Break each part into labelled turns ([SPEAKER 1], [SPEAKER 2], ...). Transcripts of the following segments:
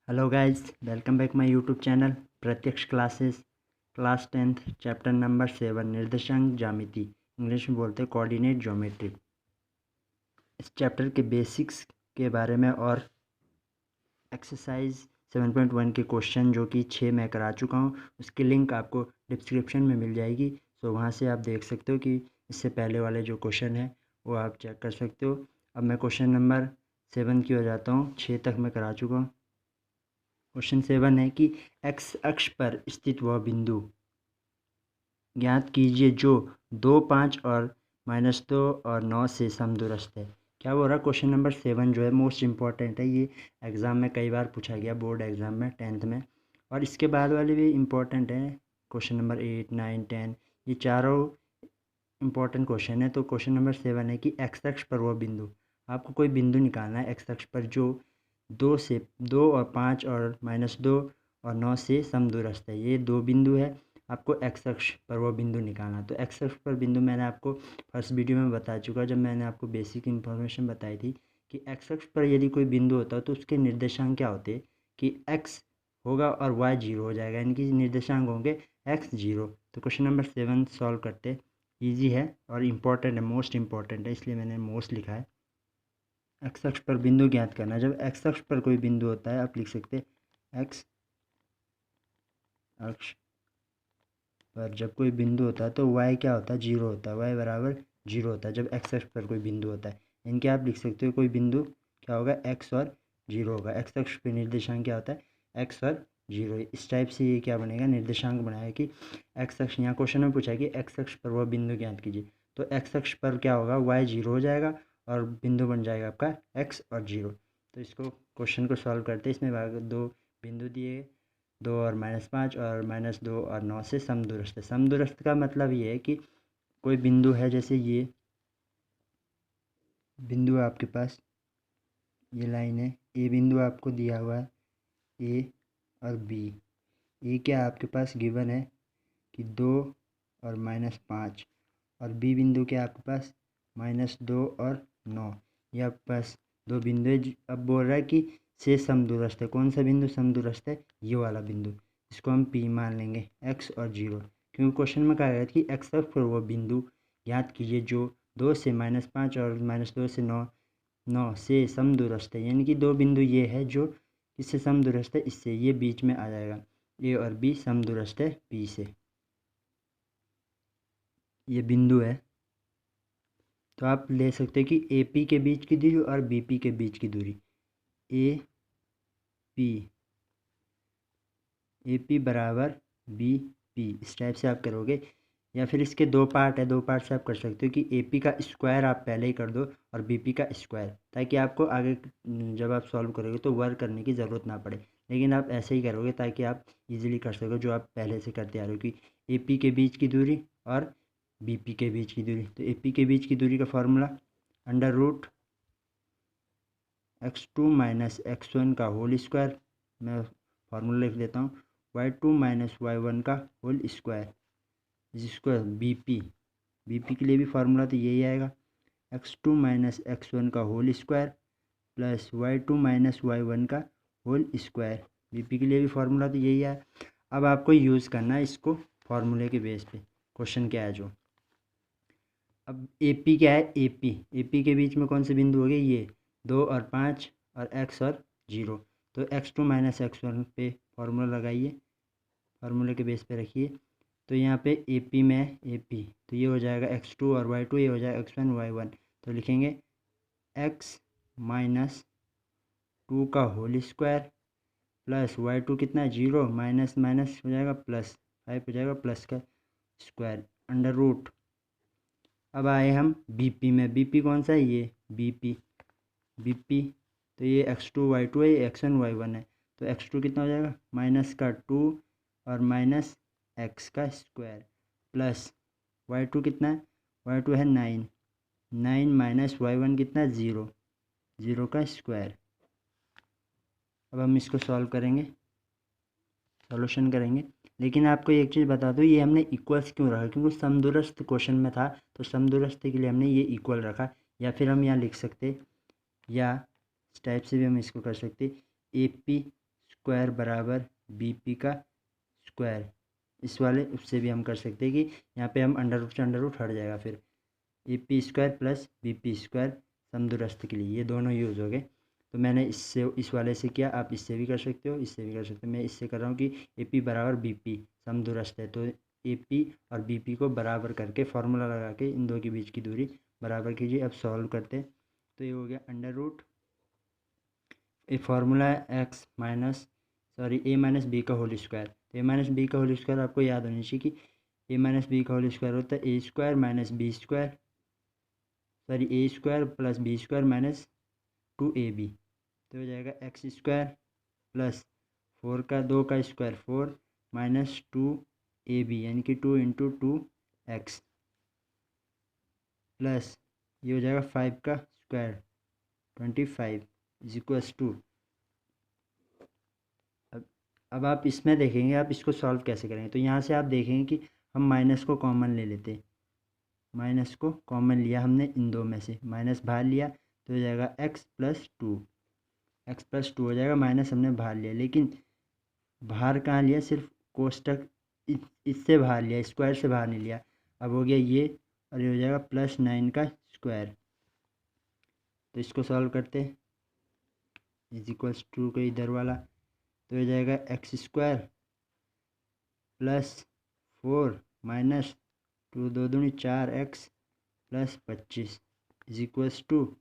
[SPEAKER 1] Hello guys, welcome back my YouTube channel Pratyaksh classes. Class 10th chapter number 7 निर्देशांक ज्यामिति, English में बोलते हैं कोऑर्डिनेट ज्योमेट्री। इस चैप्टर के बेसिक्स के बारे में और एक्सरसाइज 7.1 के क्वेश्चन जो कि 6 मैं करा चुका हूँ, उसकी लिंक आपको डिस्क्रिप्शन में मिल जाएगी। सो वहाँ से आप देख सकते हो कि इससे पहले वाले जो क्वेश्चन है वो आप चेक कर सकते हो। अब मैं क्वेश्चन नंबर 7 की हो जाता हूँ। 6 तक मैं करा चुका हूँ। क्वेश्चन 7 है कि एक्स अक्ष पर स्थित वह बिंदु ज्ञात कीजिए जो 2, 5 और -2 और 9 से समदूरस्थ है। क्या बोल रहा है? क्वेश्चन नंबर 7 जो है मोस्ट इम्पॉर्टेंट है। ये एग्ज़ाम में कई बार पूछा गया, बोर्ड एग्ज़ाम में 10th में, और इसके बाद वाले भी इम्पॉर्टेंट हैं। क्वेश्चन नंबर 8, 9, 10 ये चारों इम्पॉर्टेंट क्वेश्चन है। तो क्वेश्चन नंबर 7 है कि एक्स अक्ष पर वह बिंदु, आपको कोई बिंदु निकालना है एक्स अक्ष पर जो 2 और 5 और -2 और 9 से समदूरस्थ है। ये दो बिंदु है, आपको एक्स अक्ष पर वो बिंदु निकालना। तो एक्स अक्ष पर बिंदु मैंने आपको फर्स्ट वीडियो में बता चुका, जब मैंने आपको बेसिक इन्फॉर्मेशन बताई थी कि एक्स अक्ष पर यदि कोई बिंदु होता है तो उसके निर्देशांक क्या होते हैं कि एक्स होगा और वाई 0 हो जाएगा, यानी कि निर्देशांक होंगे x 0। तो क्वेश्चन नंबर 7 सॉल्व करते, ईजी है और इम्पॉर्टेंट है, मोस्ट इम्पॉर्टेंट है, इसलिए मैंने मोस्ट लिखा है। एक्स अक्ष पर बिंदु ज्ञात करना। जब एक्स अक्ष पर कोई बिंदु होता है आप लिख सकते हैं एक्स अक्ष पर जब कोई बिंदु होता है तो y क्या होता है? 0 होता है। y बराबर 0 होता है जब एक्स अक्ष पर कोई बिंदु होता है। इनके आप लिख सकते हो कोई बिंदु क्या होगा? x और 0 होगा। एक्स अक्ष पर निर्देशांक क्या होता है? x और 0। इस टाइप से ये क्या बनेगा? निर्देशांक बनाया कि एक्स अक्ष, यहाँ क्वेश्चन में पूछा कि एक्स अक्ष पर वह बिंदु ज्ञात कीजिए। तो एक्स अक्ष पर क्या होगा? y 0 हो जाएगा और बिंदु बन जाएगा आपका x और 0। तो इसको क्वेश्चन को सॉल्व करते हैं। इसमें दो बिंदु दिए, 2 और -5 और -2 और 9 से समदूरस्थ है। समदूरस्थ का मतलब ये है कि कोई बिंदु है, जैसे ये बिंदु आपके पास, ये लाइन है, ए बिंदु आपको दिया हुआ है, ए और बी। ए क्या आपके पास गिवन है कि 2 और -5, और बी बिंदु क्या आपके पास? -2 और 9। ये आपके पास दो बिंदु है। अब बोल रहा है कि से समदूरस्थ है। कौन सा बिंदु समदूरस्थ है? ये वाला बिंदु, इसको हम पी मान लेंगे, एक्स और 0। क्योंकि क्वेश्चन में कहा गया है कि एक्स अक्ष पर वो बिंदु ज्ञात कीजिए जो 2 से -5 और -2 से 9 से समदूरस्थ है। यानी कि दो बिंदु ये है जो किससे समदूरस्थ है? इससे। ये बीच में आ जाएगा, ए और बी समदूरस्थ है पी से। ये बिंदु है। तो आप ले सकते हो कि ए पी के बीच की दूरी और बी पी के बीच की दूरी, ए पी बराबर बी पी, इस टाइप से आप करोगे। या फिर इसके दो पार्ट है, दो पार्ट से आप कर सकते हो कि ए पी का स्क्वायर आप पहले ही कर दो और बी पी का स्क्वायर, ताकि आपको आगे जब आप सॉल्व करोगे तो वर्क करने की ज़रूरत ना पड़े। लेकिन आप ऐसे ही करोगे ताकि आप इजीली कर सको, जो आप पहले से करते आ रहे हो कि ए पी के बीच की दूरी और बी पी के बीच की दूरी। तो ए पी के बीच की दूरी का फॉर्मूला √x2 - x1 का होल स्क्वायर। मैं फार्मूला लिख देता हूँ, y2 - y1 का होल स्क्वायर बी पी के लिए भी फार्मूला तो यही आएगा, x2 - x1 का whole square plus y2 - y1 का होल स्क्वायर। बी पी के लिए भी फार्मूला तो यही है। अब आपको यूज़ करना है इसको फार्मूले के बेस पे। क्वेश्चन क्या है जो, अब ए पी क्या है? ए पी के बीच में कौन से बिंदु हो गए? ये 2 और 5 और x और 0। तो x2 - x1 पे फार्मूला लगाइए, फार्मूले के बेस पे रखिए। तो यहाँ पे ए पी में ए पी, तो ये हो जाएगा x2 और y2, ये हो जाएगा x1 y1। तो लिखेंगे x - 2 का होल स्क्वायर प्लस y2 कितना है? 0, माइनस माइनस हो जाएगा प्लस 5 हो जाएगा, प्लस का स्क्वायर √ अब आए हम बीपी में। बीपी कौन सा है? ये बीपी। तो ये x2 y2 है, ये x1 y1 है। तो x2 कितना हो जाएगा? -2 और माइनस x का स्क्वायर प्लस y2 कितना है? y2 है 9 माइनस y1 कितना है? 0 का स्क्वायर। अब हम इसको सॉल्व करेंगे, सॉल्यूशन करेंगे। लेकिन आपको एक चीज़ बता दूँ, ये हमने इक्वल्स क्यों रखा? क्योंकि समदूरस्थ क्वेश्चन में था, तो समदूरस्थ के लिए हमने ये इक्वल रखा। या फिर हम यहाँ लिख सकते, या इस टाइप से भी हम इसको कर सकते, ए पी स्क्वायर बराबर बी पी का स्क्वायर। इस वाले उससे भी हम कर सकते हैं कि यहाँ पे हम अंडर रूट से अंडर रूट हट जाएगा, फिर A P square plus B P square समदुरस्त के लिए, ये दोनों यूज़ हो गए। तो मैंने इससे इस वाले से किया, आप इससे भी कर सकते हो, इससे भी कर सकते हो। मैं इससे कर रहा हूँ कि ए पी बराबर बी पी समदुरस्त है, तो ए पी और बी पी को बराबर करके फार्मूला लगा के इन दो के बीच की दूरी बराबर कीजिए। अब सॉल्व करते हैं तो ये हो गया अंडर रूट, ये फार्मूला है X minus A minus B का होल स्क्वायर। तो ए माइनस बी का होल स्क्वायर आपको याद होनी चाहिए कि ए माइनस बी का होल स्क्वायर होता है A square minus B square, A square plus B square minus 2ab। तो हो जाएगा एक्स स्क्वायर प्लस 4 का 2 का स्क्वायर 4 माइनस 2ab, यानी कि 2 इंटू 2x प्लस ये हो जाएगा 5 का स्क्वायर 25 इज इक्वल्स टू। अब आप इसमें देखेंगे आप इसको सॉल्व कैसे करेंगे। तो यहाँ से आप देखेंगे कि हम माइनस को कॉमन ले लेते, माइनस को कॉमन लिया हमने इन दो में से, माइनस बाहर लिया तो हो जाएगा एक्स प्लस टू हो जाएगा, माइनस हमने बाहर लिया, लेकिन बाहर कहाँ लिया, सिर्फ कोष्टक इससे बाहर लिया, स्क्वायर से बाहर नहीं लिया। अब हो गया ये, और ये हो जाएगा प्लस 9 का स्क्वायर। तो इसको सॉल्व करते इज इक्वल्स टू को इधर वाला, तो हो जाएगा एक्स स्क्वायर प्लस 4 माइनस 2 2 दूनी 4x plus 25 is equals to,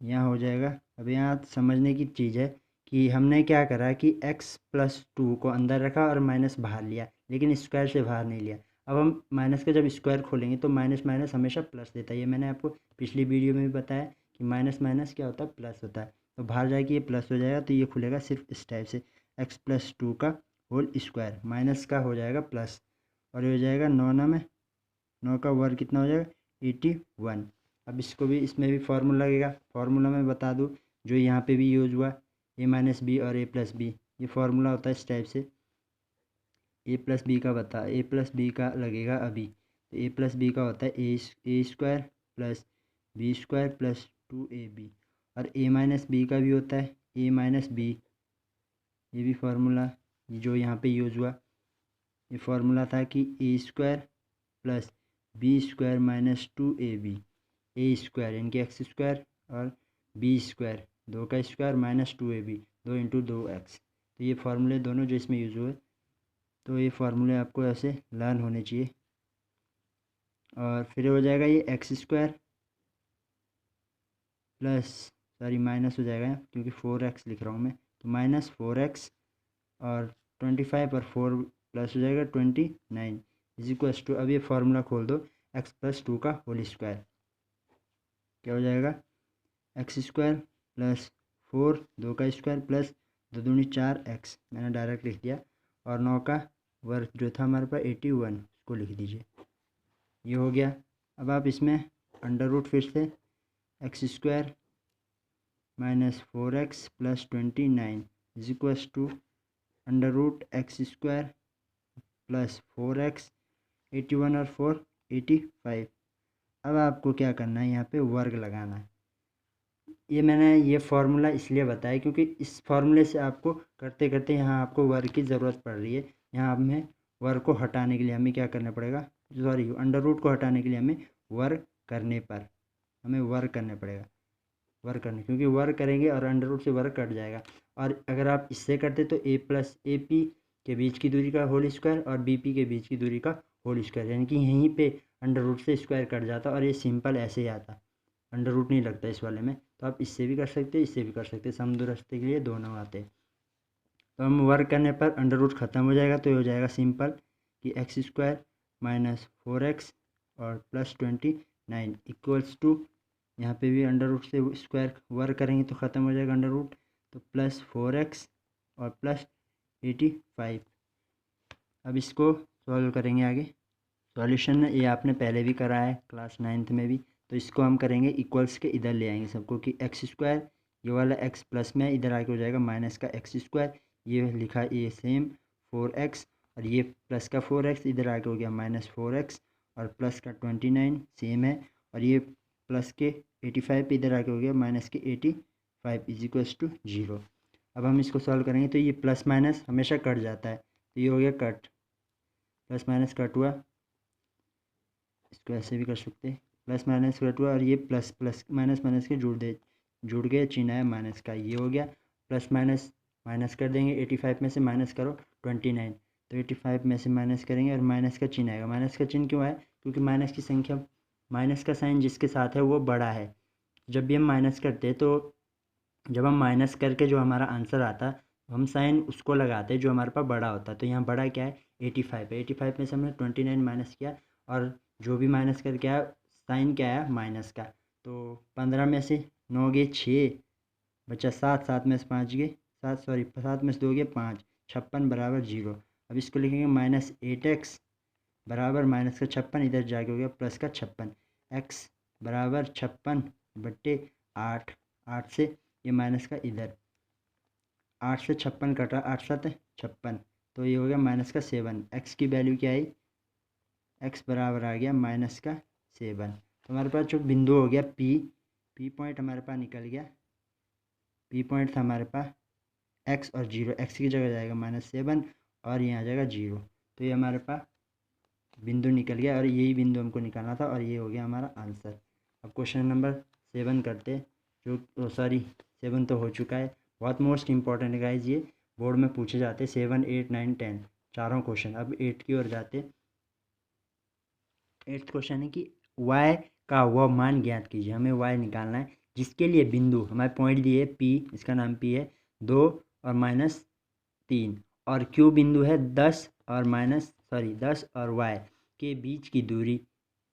[SPEAKER 1] यहाँ हो जाएगा। अब यहाँ समझने की चीज़ है कि हमने क्या करा कि x प्लस 2 को अंदर रखा और माइनस बाहर लिया, लेकिन स्क्वायर से बाहर नहीं लिया। अब हम माइनस का जब स्क्वायर खोलेंगे तो माइनस माइनस हमेशा प्लस देता है, ये मैंने आपको पिछली वीडियो में भी बताया कि माइनस माइनस क्या होता है, प्लस होता है। तो बाहर जाके ये प्लस हो जाएगा, तो ये खुलेगा सिर्फ इस टाइप से, x प्लस 2 का होल स्क्वायर, माइनस का हो जाएगा प्लस, और ये हो जाएगा 9 का वर्ग कितना हो जाएगा 81। अब इसको भी, इसमें भी फार्मूला लगेगा, फार्मूला मैं बता दूँ जो यहाँ पे भी यूज हुआ, ए माइनस बी और ए प्लस बी, ये फार्मूला होता है इस टाइप से। ए प्लस बी का लगेगा अभी, तो ए प्लस बी का होता है A square plus B square plus 2ab, और ए माइनस बी का भी होता है ए माइनस बी, ये भी फार्मूला जो यहाँ पे यूज हुआ, ये फार्मूला था कि A square plus B square minus 2ab, A square यानी कि एक्स स्क्वायर और बी स्क्वायर 2 का square minus 2ab 2 into 2x। तो ये फार्मूले दोनों जो इसमें यूज हुए, तो ये फार्मूले आपको ऐसे लर्न होने चाहिए। और फिर हो जाएगा ये एक्स स्क्वायर प्लस माइनस हो जाएगा क्योंकि 4x लिख रहा हूँ मैं, तो माइनस 4x और 25 और 4 प्लस हो जाएगा 29 इज इक्वल्स टू। अब ये फार्मूला खोल दो, x प्लस 2 का होल स्क्वायर क्या हो जाएगा, एक्स स्क्वायर प्लस 4 2 का स्क्वायर प्लस 2 दूनी 4x, मैंने डायरेक्ट लिख दिया, और 9 का वर्ग जो था हमारे पास 81 को लिख दीजिए, ये हो गया। अब आप इसमें अंडर रूट फिर से x square minus 4x plus 29 is equals to under root x square plus 4x 81 और 4 85। अब आपको क्या करना है, यहाँ पे वर्ग लगाना है। ये मैंने ये फार्मूला इसलिए बताया क्योंकि इस फार्मूले से आपको करते करते यहाँ आपको वर्ग की ज़रूरत पड़ रही है। यहाँ हमें वर्ग को हटाने के लिए हमें क्या करना पड़ेगा, अंडर रूट को हटाने के लिए हमें वर्ग करने पर हमें वर्ग करना पड़ेगा, वर्ग करने, क्योंकि वर्ग करेंगे और अंडर रूट से वर्ग कट जाएगा। और अगर आप इससे करते तो ए प्लस ए पी के बीच की दूरी का होल स्क्वायर और बी पी के बीच की दूरी का होल स्क्वायर, यानी कि यहीं पे अंडर रूट से स्क्वायर कट जाता और ये सिंपल ऐसे ही आता, अंडर रूट नहीं लगता इस वाले में। तो आप इससे भी कर सकते हैं, इससे भी कर सकते हैं, समदुरस्ती के लिए दोनों आते हैं। तो हम वर्क करने पर अंडर रूट ख़त्म हो जाएगा, तो हो जाएगा सिंपल कि एक्स स्क्वायर माइनस 4x और प्लस 29 इक्वल्स टू, यहाँ पे भी अंडर रूट से स्क्वायर वर्क करेंगे तो ख़त्म हो जाएगा अंडर रूट, तो प्लस 4x और प्लस 85। अब इसको सॉल्व करेंगे आगे। सॉल्यूशन ये आपने पहले भी करा है क्लास 9th में भी, तो इसको हम करेंगे इक्वल्स के इधर ले आएंगे सबको कि एक्स स्क्वायर ये वाला x प्लस में इधर आके हो जाएगा माइनस का एक्स स्क्वायर, ये लिखा ये सेम 4x, और ये प्लस का 4x इधर आके हो गया माइनस 4x, और प्लस का 29 सेम है, और ये प्लस के 85 पे इधर आके हो गया माइनस के 85 इज इक्वल्स टू 0। अब हम इसको सॉल्व करेंगे तो ये प्लस माइनस हमेशा कट जाता है, तो ये हो गया कट, प्लस माइनस कट हुआ, इसको ऐसे भी कर सकते हैं, प्लस माइनस कट हुआ और ये प्लस प्लस माइनस माइनस के जुड़ गए, चिन्ह है माइनस का, ये हो गया। प्लस माइनस माइनस कर देंगे, 85 में से माइनस करो 29, तो 85 में से माइनस करेंगे और माइनस का चिन्ह आएगा। माइनस का चिन्ह क्यों है? क्योंकि माइनस की संख्या, माइनस का साइन जिसके साथ है वो बड़ा है। जब भी हम माइनस करते हैं तो जब हम माइनस करके जो हमारा आंसर आता है हम साइन उसको लगाते हैं जो हमारे पास बड़ा होता है। तो यहाँ बड़ा क्या है? 85 है, 85 में से हमने 29 माइनस किया और जो भी माइनस करके आया साइन क्या आया? माइनस का। तो 15 में से 9 गए 6, बचा 7, 7 में से 5 गए 7, सॉरी 7 में से 2 गए 5, 56 बराबर 0। अब इसको लिखेंगे -8x बराबर माइनस का 56, इधर जाके हो गया प्लस का 56, x बराबर 56/8, 8 से ये माइनस का इधर 8 से 56 कटा, 8 7 56, तो ये हो गया माइनस का 7। x की वैल्यू क्या आई? x बराबर आ गया माइनस का 7। तो हमारे पास जो बिंदु हो गया P पॉइंट हमारे पास निकल गया। P पॉइंट था हमारे पास x और 0, x की जगह जाएगा -7 और यहाँ आ जाएगा 0, तो ये हमारे पास बिंदु निकल गया और यही बिंदु हमको निकालना था और ये हो गया हमारा आंसर। अब क्वेश्चन नंबर 7 करते, जो सॉरी 7 तो हो चुका है। बहुत मोस्ट इंपॉर्टेंट है गाइज, ये बोर्ड में पूछे जाते 7, 8, 9, 10 चारों क्वेश्चन। अब 8 की ओर जाते। 8th क्वेश्चन है कि y का वह मान ज्ञात कीजिए। हमें y निकालना है जिसके लिए बिंदु हमारे पॉइंट दिए P, इसका नाम P है, 2 और -3 और Q बिंदु है 10 और y के बीच की दूरी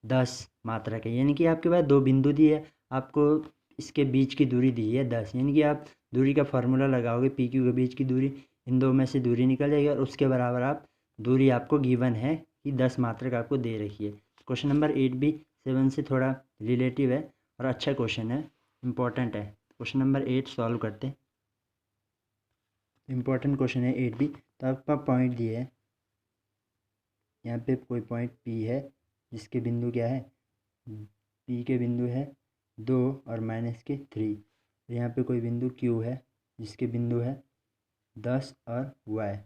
[SPEAKER 1] 10 मात्रक है। यानी कि आपके पास दो बिंदु दिए है, आपको इसके बीच की दूरी दी है 10, यानी कि आप दूरी का फॉर्मूला लगाओगे पी क्यू के बीच की दूरी, इन दो में से दूरी निकल जाएगी और उसके बराबर आप दूरी आपको गिवन है कि 10 मात्रक आपको दे रखी है। क्वेश्चन नंबर 8 भी 7 से थोड़ा रिलेटिव है और अच्छा क्वेश्चन है, इम्पॉर्टेंट है। क्वेश्चन नंबर 8 सॉल्व करते हैं। इम्पॉर्टेंट क्वेश्चन है 8 भी। तो आपका पॉइंट दिए है, यहाँ पे कोई पॉइंट P है जिसके बिंदु क्या है? P के बिंदु है 2 और -3। यहाँ पे कोई बिंदु Q है जिसके बिंदु है 10 और y।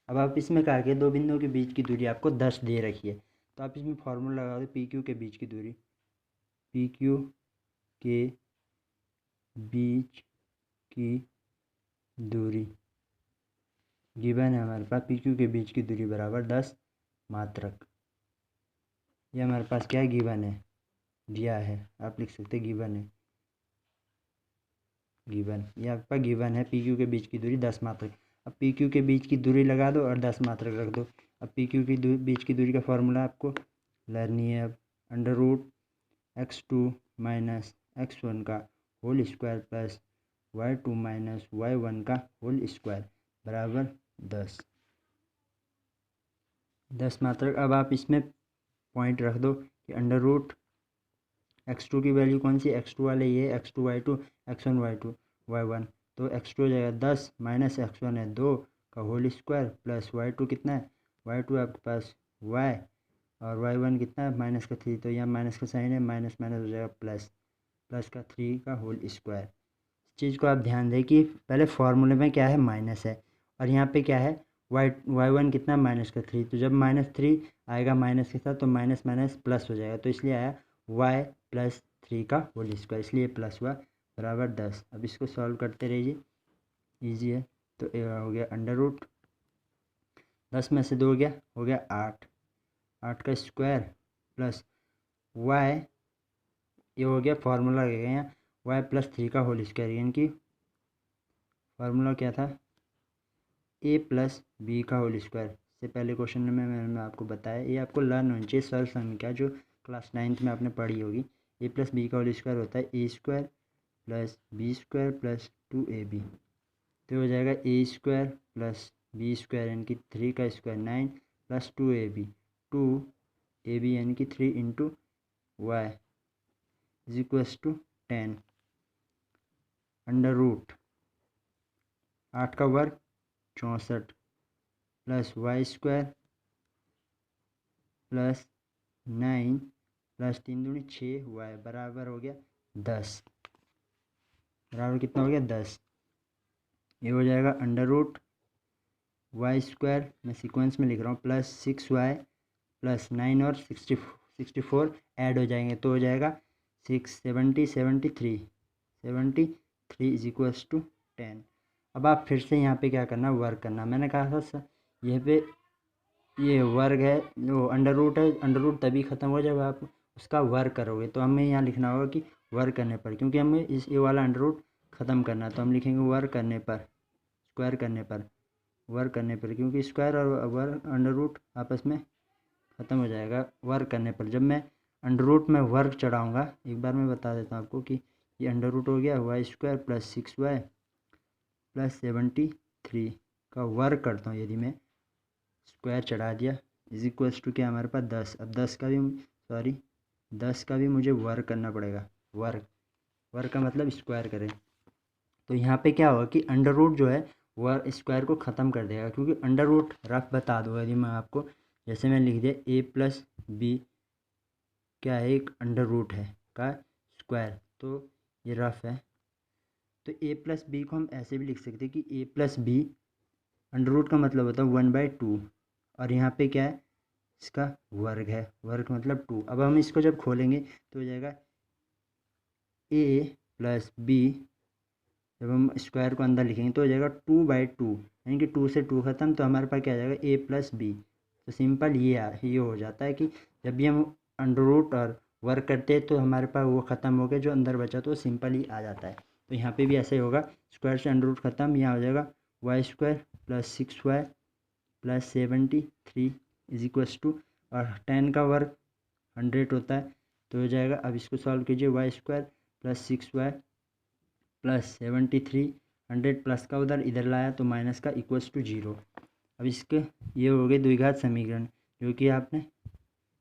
[SPEAKER 1] अब आप इसमें कहा कि दो बिंदुओं के बीच की दूरी आपको 10 दे रखी है, तो आप इसमें फॉर्मूला लगा दो पी क्यू के बीच की दूरी। पी क्यू के बीच की दूरी गिवन है हमारे पास, पी क्यू के बीच की दूरी बराबर 10 मात्रक। ये हमारे पास क्या है? गिवन है, दिया है, आप लिख सकते गिवन है, गिवन, ये आपका गिवन है पी क्यू के बीच की दूरी 10 मात्रक। अब पी क्यू के बीच की दूरी लगा दो और 10 मात्रक रख दो। अब पी क्यू की बीच की दूरी का फॉर्मूला आपको लर्नी है। अब √x2 - x1 का whole square plus y2 - y1 का होल स्क्वायर बराबर 10 मात्रक। अब आप इसमें पॉइंट रख दो कि √x2 की वैल्यू कौन सी? x2 वाले ये x2 y2, x1 y2 y1, तो x2 हो जाएगा 10 -x1 है 2 का होल स्क्वायर प्लस y2 कितना है? y2 आपके पास y और y1 कितना है? -3, तो यहाँ माइनस का साइन है, माइनस माइनस हो जाएगा प्लस, प्लस का 3 का होल स्क्वायर। इस चीज़ को आप ध्यान दें कि पहले फार्मूले में क्या है? माइनस है और यहाँ पे क्या है? y1 कितना? -3, तो जब -3 आएगा माइनस के साथ तो माइनस माइनस प्लस हो जाएगा, तो इसलिए आया y + 3 का होल स्क्वायर, इसलिए प्लस हुआ बराबर 10। अब इसको सॉल्व करते रहिए, ईजी है। तो ये हो गया √10 में से 2 गया, हो गया 8, 8 का स्क्वायर प्लस y, ये हो गया फार्मूला लगेगा यहाँ y + 3 का होल स्क्वायर, यानी कि फार्मूला क्या था? a + b का होल स्क्वायर। इससे पहले क्वेश्चन में मैंने आपको बताया, ये आपको लर्न होनी चाहिए, सरल संख्या जो क्लास 9th में आपने पढ़ी होगी। a + b का होल स्क्वायर होता है a² + b² + 2ab, तो हो जाएगा a² + b² यानी कि 3 का स्क्वायर 9 + 2ab, 2ab यानी कि 3 × y = 10 √8 का वर्ग 64 प्लस y² प्लस 9 प्लस 3 दूनी 6y बराबर हो गया 10, बराबर कितना हो गया? 10। ये हो जाएगा अंडर रूट वाई स्क्वायर, मैं सीक्वेंस में लिख रहा हूँ, प्लस 6y प्लस 9 और 64 ऐड हो जाएंगे तो हो जाएगा 73 इज इक्वल्स टू 10। अब आप फिर से यहाँ पे क्या करना, वर्क करना। मैंने कहा था सर यहाँ पे ये वर्ग है, वो अंडर रूट है, अंडर रूट तभी ख़त्म हो जब आप उसका वर्ग करोगे। तो हमें यहाँ लिखना होगा कि वर्ग करने पर, क्योंकि हमें इस ये वाला अंडर रूट ख़त्म करना है, तो हम लिखेंगे वर्ग करने पर, स्क्वायर करने पर, वर्ग करने पर, क्योंकि स्क्वायर और वर्ग अंडर रूट आपस में ख़त्म हो जाएगा वर्ग करने पर। जब मैं अंडर रूट में वर्ग चढ़ाऊँगा, एक बार मैं बता देता हूँ आपको कि ये अंडर रूट हो गया Y square plus 6y plus 73 का वर्ग करता हूँ, यदि मैं स्क्वायर चढ़ा दिया इज इक्वल्स टू क्या हमारे पास 10। अब 10 का भी मुझे वर्ग करना पड़ेगा। वर्ग का मतलब स्क्वायर करें, तो यहाँ पे क्या होगा कि अंडर रूट जो है वह स्क्वायर को ख़त्म कर देगा, क्योंकि अंडर रूट रफ बता दूँ यदि मैं आपको, जैसे मैं लिख दिया a प्लस बी क्या है, एक अंडर रूट है का स्क्वायर, तो ये रफ है। तो a प्लस बी को हम ऐसे भी लिख सकते हैं कि a plus B under root का मतलब होता है 1/2, और यहाँ पे क्या है, इसका वर्ग है, वर्ग मतलब 2। अब हम इसको जब खोलेंगे तो हो जाएगा a प्लस बी, जब हम स्क्वायर को अंदर लिखेंगे तो हो जाएगा 2/2, यानी कि 2 से 2 ख़त्म, तो हमारे पास क्या आ जाएगा a प्लस बी। तो सिंपल ये हो जाता है कि जब भी हम अंडर रूट और वर्क करते हैं तो हमारे पास वो ख़त्म हो गया, जो अंदर बचा तो सिंपल ही आ जाता है। तो यहाँ पे भी ऐसे ही होगा, स्क्वायर से अंडर रूट ख़त्म, यहाँ हो जाएगा Y square plus 6y plus 73 is equals to, और 10 का वर्ग 100 होता है, तो हो जाएगा। अब इसको सॉल्व कीजिए, Y square plus 6y plus 73, 100 plus का उधर इधर लाया तो माइनस का इक्वल्स टू 0। अब इसके ये हो गए द्विघात समीकरण, जो कि आपने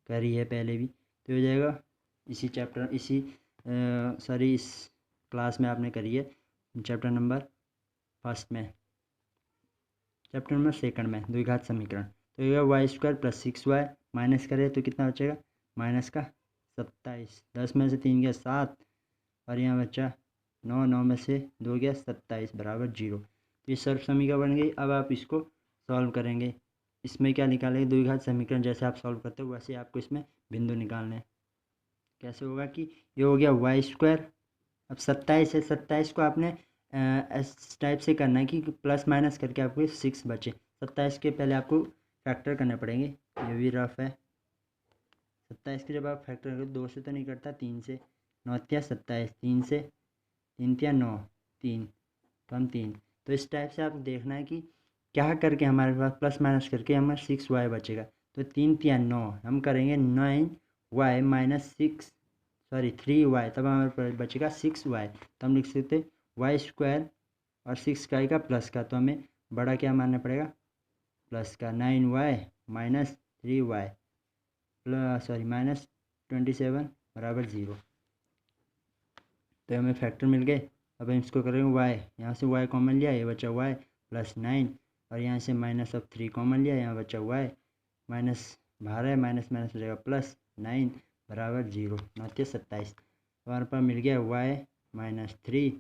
[SPEAKER 1] करी है पहले भी, तो हो जाएगा इसी चैप्टर इस क्लास में आपने करी है, चैप्टर नंबर 1 में, चैप्टर नंबर 2 में द्विघात समीकरण। तो ये Y square plus 6y minus करें तो कितना बचेगा, माइनस का 27, 10 में से 3 गया 7, और यहाँ बचा 9, 9 में से 2 गया 27 बराबर 0। तो ये सर्व समीकरण बन गई। अब आप इसको सॉल्व करेंगे, इसमें क्या निकालेंगे, द्विघात समीकरण जैसे आप सॉल्व करते हो वैसे आपको इसमें बिंदु निकालने हैं। कैसे होगा कि ये हो गया वाई स्क्वायर, अब 27 है, 27 को आपने इस टाइप से करना है कि प्लस माइनस करके आपको 6 बचे। 27 के पहले आपको फैक्टर करने पड़ेंगे, ये भी रफ है। 27 के जब आप फैक्टर करोगे 2 से तो नहीं करता, 3 से, 9 तिया 27, 3 से 3 तिया 9, 3 कम 3। तो इस टाइप से आप देखना है कि क्या करके हमारे पास प्लस माइनस करके हमें 6y बचेगा। तो 3 तिया 9, हम करेंगे 9y माइनस 3y, तब हमारे पास बचेगा 6y। तो हम लिख सकते वाई स्क्वायर और 6 का प्लस का, तो हमें बड़ा क्या मानना पड़ेगा, प्लस का 9y माइनस 3y माइनस 27 बराबर 0। तो हमें फैक्टर मिल गए। अब हम इसको करेंगे y, यहाँ से y कॉमन लिया, ये बचा y प्लस 9, और यहाँ से माइनस अब 3 कॉमन लिया, यहाँ बचा y माइनस बाहर है, माइनस माइनस हो जाएगा प्लस 9 बराबर 0, 9 से 27। हमारे पास मिल गया y माइनस 3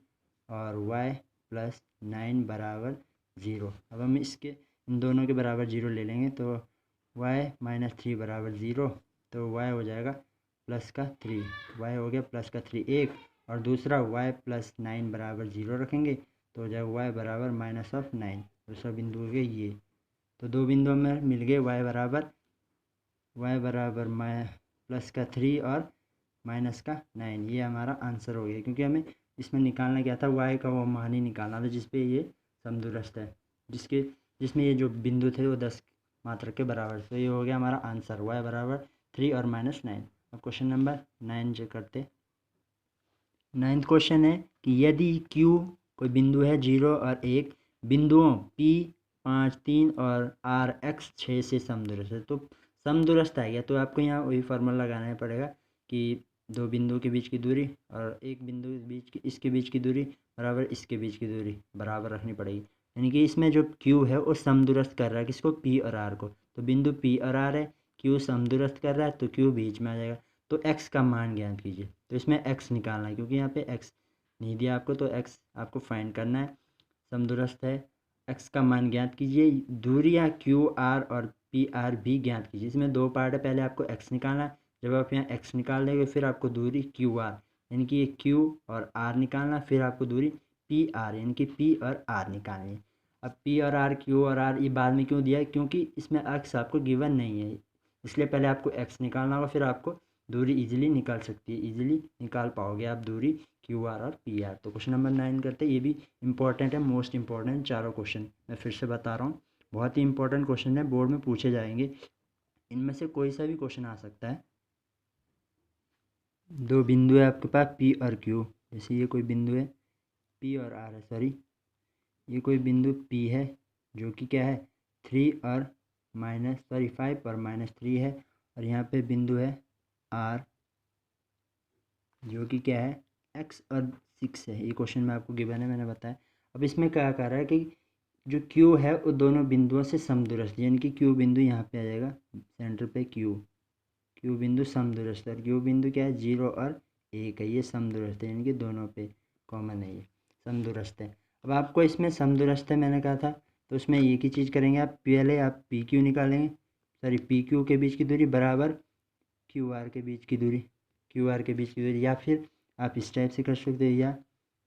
[SPEAKER 1] और y प्लस 9 बराबर 0। अब हम इसके इन दोनों के बराबर 0 ले लेंगे, तो y माइनस 3 बराबर 0, तो y हो जाएगा प्लस का 3, y हो गया प्लस का 3 एक, और दूसरा y प्लस 9 बराबर 0 रखेंगे, तो हो जाएगा y बराबर माइनस ऑफ 9। दूसरा बिंदु हो गया ये, तो दो बिंदु में मिल गए y बराबर प्लस का 3 और माइनस का 9। ये हमारा आंसर हो गया, क्योंकि हमें इसमें निकालना क्या था, y का वो मान ही निकालना था जिस पे ये समदुरस्त है, जिसमें ये जो बिंदु थे वो 10 मात्रा के बराबर। तो ये हो गया हमारा आंसर, y बराबर 3 और माइनस 9। अब क्वेश्चन नंबर 9 जो करते, 9th क्वेश्चन है कि यदि Q कोई बिंदु है 0 और 1, बिंदुओं P 5, 3 और R X 6 से समदुरस्त है। तो समदुरस्त आ गया, तो आपको यहाँ वही फार्मूला लगाना पड़ेगा कि दो बिंदु के बीच की दूरी और एक बिंदु के बीच की, इसके बीच की दूरी बराबर इसके बीच की दूरी बराबर रखनी पड़ेगी। यानी कि इसमें जो Q है वो समदुरस्त कर रहा है किसको, P और R को। तो बिंदु P और R है, Q समदुरस्त कर रहा है, तो Q बीच में आ जाएगा। तो x का मान ज्ञात कीजिए, तो इसमें x निकालना है, क्योंकि यहाँ पे x नहीं दिया आपको, तो x आपको फाइंड करना है। समदुरस्त है। एक्स का मान ज्ञात कीजिए। दूरियां क्यू आर और पी आर भी ज्ञात कीजिए। इसमें दो पार्ट है, पहले आपको एक्स निकालना है। जब आप यहाँ एक्स निकाल देंगे फिर आपको दूरी क्यू आर यानी कि ये क्यू और आर निकालना, फिर आपको दूरी पी आर यानी कि पी और आर निकालनी है। अब पी और आर, क्यू और आर ये बाद में क्यों दिया है, क्योंकि इसमें एक्स आपको गिवन नहीं है, इसलिए पहले आपको एक्स निकालना होगा, फिर आपको दूरी इजीली निकाल सकती है, इजीली निकाल पाओगे आप दूरी क्यू आर और पी आर। तो क्वेश्चन नंबर 9 करते हैं। ये भी इंपॉर्टेंट है, मोस्ट इंपॉर्टेंट चारों क्वेश्चन मैं फिर से बता रहा हूँ, बहुत ही इंपॉर्टेंट क्वेश्चन है, बोर्ड में पूछे जाएंगे। इनमें से कोई सा भी क्वेश्चन आ सकता है। दो बिंदु है आपके पास पी और क्यू, जैसे ये कोई बिंदु है पी और आर है, सॉरी ये कोई बिंदु पी है जो कि क्या है 3 और माइनस 5 और -3 है, और यहाँ पे बिंदु है आर जो कि क्या है x और 6 है। ये क्वेश्चन में आपको गिवन है, मैंने बताया। अब इसमें क्या कर रहा है कि जो q है वो दोनों बिंदुओं से समदूरस्थ, यानी कि q बिंदु यहाँ पे आ जाएगा सेंटर पे, q बिंदु समदूरस्थ, और q बिंदु क्या है 0 और 1 है, ये समदूरस्थ है, यानी कि दोनों पे कॉमन है, ये समदूरस्थ है। अब आपको इसमें समदूरस्थ है मैंने कहा था, तो उसमें एक ही चीज़ करेंगे आप, पहले आप पी क्यू निकालेंगे, सॉरी पी क्यू के बीच की दूरी बराबर क्यू आर के बीच की दूरी, या फिर आप इस टाइप से कर सकते हो, या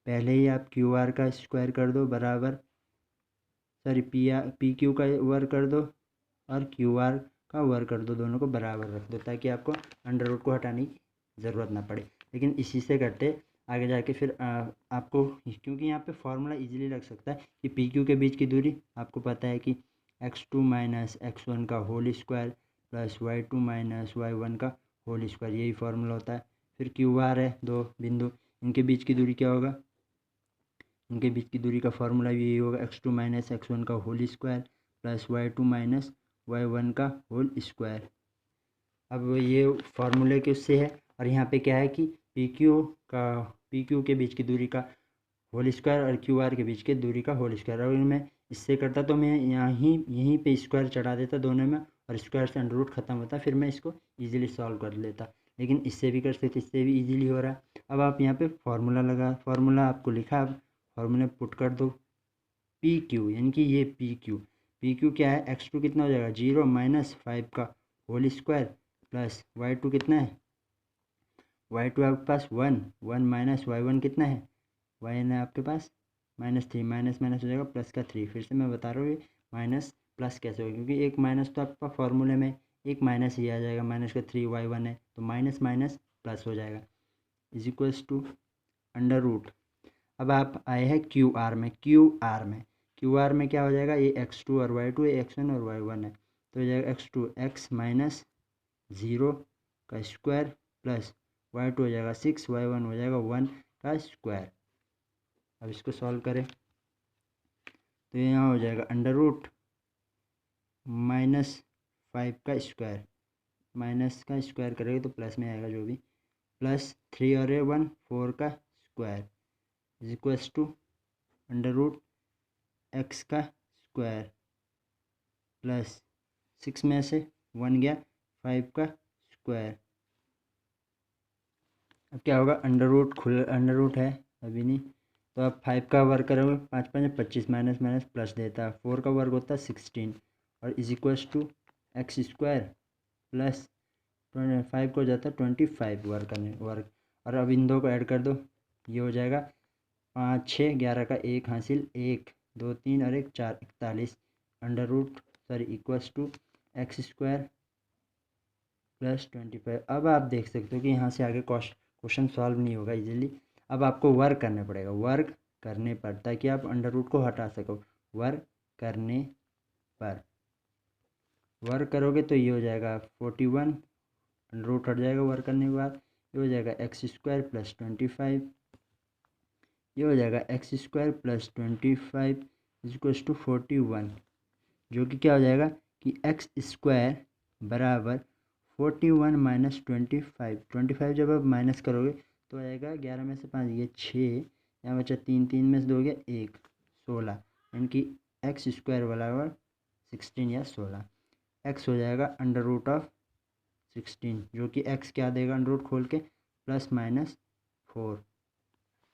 [SPEAKER 1] पहले ही आप क्यू आर का स्क्वायर कर दो बराबर, सॉरी पी क्यू का वर्ग कर दो और क्यू आर का वर्ग कर दो, दोनों को बराबर रख दो ताकि आपको अंडर रूट को हटाने की ज़रूरत ना पड़े। लेकिन इसी से करते आगे जाके फिर आपको, क्योंकि यहाँ पे फॉर्मूला इजीली लग सकता है कि पी क्यू के बीच की दूरी आपको पता है कि x2 माइनस x1 का whole square plus y2 minus y1 का होल स्क्वायर, यही फॉर्मूला होता है। फिर क्यू आर है दो बिंदु, इनके बीच की दूरी क्या होगा, इनके बीच की दूरी का फॉर्मूला भी यही होगा, x2 माइनस x1 का whole square plus y2 minus y1 का होल स्क्वायर। अब ये फार्मूले के उससे है, और यहाँ पे क्या है कि पी क्यू के बीच की दूरी का होल स्क्वायर और क्यू आर के बीच की दूरी का होल स्क्वायर। अगर मैं इससे करता तो मैं यहीं पे स्क्वायर चढ़ा देता दोनों में, और स्क्वायर से अंडर रूट खत्म होता, फिर मैं इसको इजीली सॉल्व कर लेता। लेकिन इससे भी कर सकते, इससे भी इजीली हो रहा है। अब आप यहाँ पे फार्मूला आपको लिखा, आप फार्मूला पुट कर दो पी क्यू, यानी कि ये पी क्यू क्या है, x2 कितना हो जाएगा 0 माइनस 5 का होल स्क्वायर प्लस y2 कितना है, y2 आपके पास 1 माइनस y1 कितना है, y1 है आपके पास -3, माइनस माइनस हो जाएगा प्लस का 3। फिर से मैं बता रहा हूँ ये माइनस प्लस कैसे होगा, क्योंकि एक माइनस तो आपका फॉर्मूले में एक माइनस ही आ जाएगा, माइनस का 3y1 है तो माइनस माइनस प्लस हो जाएगा, is equals to under root. अब आप आए हैं क्यू आर में क्या हो जाएगा, ये x2 और y2 है, x1 और y1 है, तो हो जाएगा x2 x माइनस 0 का स्क्वायर प्लस y2 हो जाएगा 6, y1 हो जाएगा 1 का स्क्वायर। अब इसको सॉल्व करें तो यहाँ हो जाएगा अंडर रूट -5 का स्क्वायर, माइनस का स्क्वायर करेंगे तो प्लस में आएगा जो भी, प्लस 3 और 1 4 का square is equals to under root x का स्क्वायर प्लस 6 में से 1 गया 5 का स्क्वायर। अब क्या होगा, अंडर रूट है अभी नहीं, तो आप 5 का वर्ग करोगे 5 5 25, माइनस माइनस प्लस देता है, 4 का वर्ग होता है 16 और is equals to x square plus 5 को जाता है 25 वर्ग, और अब इन दो को ऐड कर दो, ये हो जाएगा 5 6 11 का 1 हासिल 1 2 3 और 1 4 41 under root equals to x square plus 25। अब आप देख सकते हो कि यहाँ से आगे क्वेश्चन सॉल्व नहीं होगा इजीली। अब आपको वर्क करना पड़ेगा, वर्क करने पर, ताकि आप अंडर रूट को हटा सको। वर्क करने पर वर्क करोगे तो ये हो जाएगा 41, अंडर रूट हट जाएगा वर्क करने के बाद, ये हो जाएगा एक्स स्क्वायर प्लस 25, ये हो जाएगा x square plus 25 equals to 41, जो कि क्या हो जाएगा कि एक्स स्क्वायर बराबर 41 माइनस 25 जब आप माइनस करोगे तो आएगा 11 में से 5 ये 6, यहाँ बचा 3 3 में से 2 गया 1 16, यानी कि एक्स स्क्वायर बराबर 16 या 16, एक्स हो जाएगा अंडर रूट ऑफ 16, जो कि एक्स क्या देगा अंडर रूट खोल के +-4,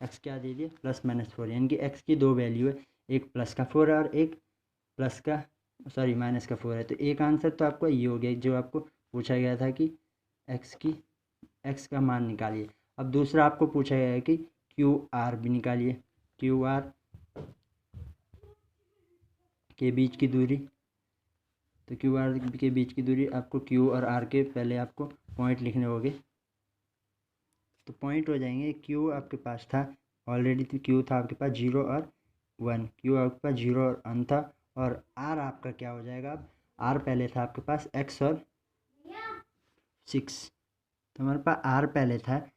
[SPEAKER 1] एक्स क्या दे दिया +-4, यानी कि एक्स की दो वैल्यू है, एक प्लस का 4 है और एक प्लस का माइनस का 4 है। तो एक आंसर तो आपको ये हो गया जो आपको पूछा गया था कि एक्स का मान निकालिए। अब दूसरा आपको पूछा गया है कि क्यू आर भी निकालिए, क्यू आर के बीच की दूरी। तो क्यू आर के बीच की दूरी आपको क्यू और आर के पहले आपको पॉइंट लिखने होंगे। तो पॉइंट हो जाएंगे, क्यू आपके पास था ऑलरेडी, तो क्यू था आपके पास 0 और 1, क्यू आपके पास 0 और 1 था। और आर आपका क्या हो जाएगा, अब आर पहले था आपके पास एक्स और 6, तो हमारे पास आर पहले था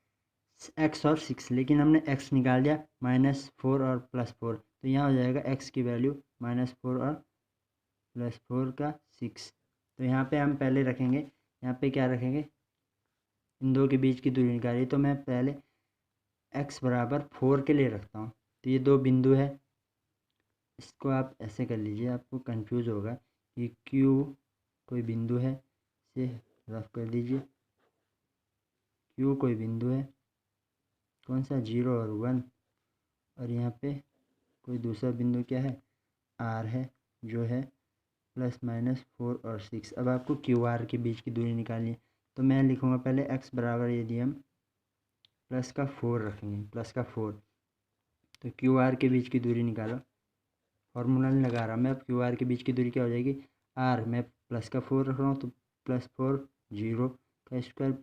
[SPEAKER 1] एक्स और 6, लेकिन हमने एक्स निकाल दिया -4 और +4, तो यहाँ हो जाएगा एक्स की वैल्यू -4 और +4 का 6। तो यहाँ पे हम पहले रखेंगे, यहाँ पे क्या रखेंगे, इन दो के बीच की दूरी निकाली, तो मैं पहले x बराबर 4 के लिए रखता हूँ। तो ये दो बिंदु है, इसको आप ऐसे कर लीजिए, आपको कंफ्यूज होगा कि Q कोई बिंदु है, इसे रफ कर दीजिए। Q कोई बिंदु है, कौन सा, 0 और 1, और यहाँ पे कोई दूसरा बिंदु क्या है, R है, जो है ±4 और 6। अब आपको QR के बीच की दूरी निकालनी है, तो मैं लिखूँगा पहले x बराबर, यदि हम प्लस का 4 रखेंगे, +4, तो QR के बीच की दूरी निकालो। फॉर्मूला नहीं लगा रहा मैं, अब QR के बीच की दूरी क्या हो जाएगी, R, मैं प्लस का 4 रख रहा हूँ, तो +4 0 का स्क्वायर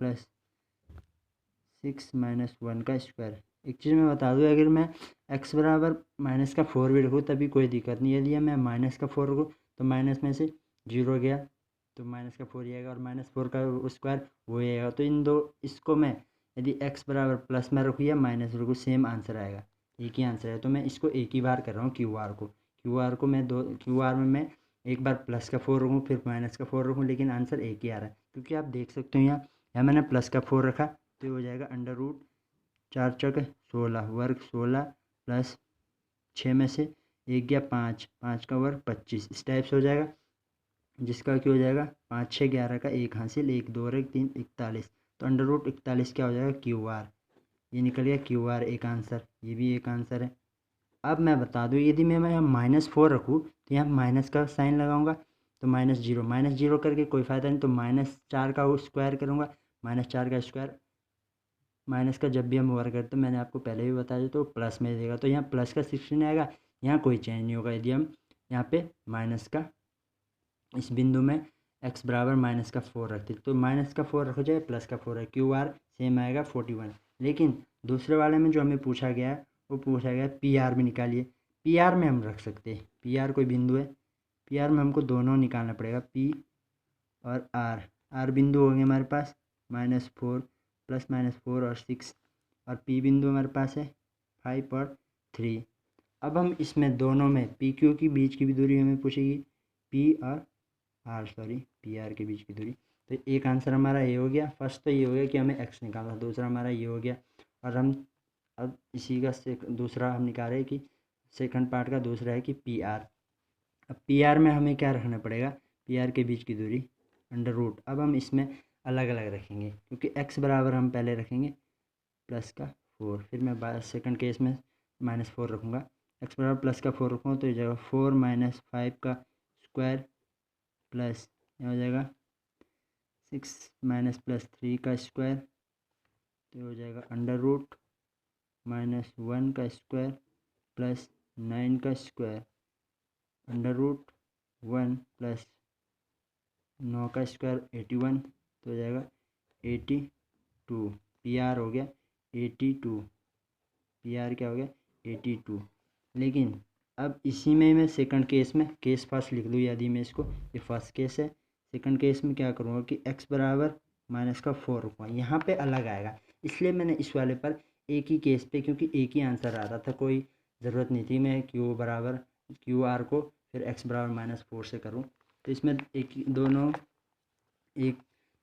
[SPEAKER 1] +6 -1 का स्क्वायर। एक चीज़ मैं बता दूँ, अगर मैं x बराबर -4 भी रखूँ तभी कोई दिक्कत नहीं, यदि मैं -4 रखूँ तो माइनस में से 0 गया तो -4 ही आएगा, और -4 का स्क्वायर वो ही आएगा। तो इन दो, इसको मैं यदि x बराबर प्लस में रखूँ या माइनस रखूँ सेम आंसर आएगा, एक ही आंसर है। तो मैं इसको एक ही बार कर रहा हूँ, क्यू आर को मैं क्यू आर में मैं एक बार प्लस का 4 रखूँ फिर माइनस का 4 रखूँ, लेकिन आंसर एक ही आ रहा है, क्योंकि आप देख सकते हो यहाँ मैंने प्लस का 4 रखा, तो हो जाएगा √4 चौके 16 वर्ग 16 प्लस 6 में से 1 गया 5, 5 का वर्ग 25, इस टाइप से हो जाएगा, जिसका क्या हो जाएगा 5 6 11 का 1 हासिल, 1 2 और 1 3 41, तो √41 क्या हो जाएगा QR, ये निकल गया QR एक आंसर, ये भी एक आंसर है। अब मैं बता दूँ, यदि मैं यहाँ -4 रखूँ तो यहाँ माइनस का साइन लगाऊंगा, तो -0 करके कोई फ़ायदा नहीं, तो -4 का स्क्वायर करूँगा, -4 का स्क्वायर, माइनस का जब भी हम वर्ग करते, तो मैंने आपको पहले भी बताया, तो प्लस में देगा, तो यहाँ प्लस का 16 आएगा, यहाँ कोई चेंज नहीं होगा। यदि हम यहाँ पे माइनस का, इस बिंदु में x बराबर -4 रखते, तो -4 रखो चाहे +4 है, QR सेम आएगा 41। लेकिन दूसरे वाले में जो हमें पूछा गया है, वो पूछा गया PR भी निकालिए। PR में हम रख सकते हैं, PR कोई बिंदु है, PR में हमको दोनों निकालना पड़ेगा, P और R बिंदु हो गए हमारे पास -4 +-4 और 6, और P बिंदु हमारे पास है 5 और 3। अब हम इसमें दोनों में PQ की बीच की भी दूरी हमें पूछेगी, PR के बीच की दूरी। तो एक आंसर हमारा ये हो गया, फर्स्ट तो ये हो गया कि हमें x निकालना, दूसरा हमारा ये हो गया। और हम अब इसी का दूसरा हम निकाल रहे हैं कि सेकंड पार्ट का दूसरा है कि PR। अब PR में हमें क्या रखना पड़ेगा, PR के बीच की दूरी √। अब हम इसमें अलग अलग रखेंगे, क्योंकि x बराबर हम पहले रखेंगे +4, फिर मैं सेकंड केस में -4 रखूँगा, x बराबर +4 रखूँगा, तो ये जाएगा 4 - 5 का स्क्वायर प्लस, यह हो जाएगा 6 +3 का स्क्वायर, तो हो जाएगा √-1 का स्क्वायर प्लस 9 का स्क्वायर, √1 प्लस 9 का स्क्वायर 81, तो हो जाएगा 82। PR हो गया 82, PR क्या हो गया 82। लेकिन अब इसी में मैं सेकंड केस में केस फर्स्ट लिख लूँ, यदि मैं इसको, ये फर्स्ट केस है, सेकंड केस में क्या करूँगा कि x बराबर -4 रखूँगा, यहाँ पे अलग आएगा, इसलिए मैंने इस वाले पर एक ही केस पे, क्योंकि एक ही आंसर आ रहा था, कोई ज़रूरत नहीं थी मैं QR को फिर x बराबर -4 से करूँ। तो इसमें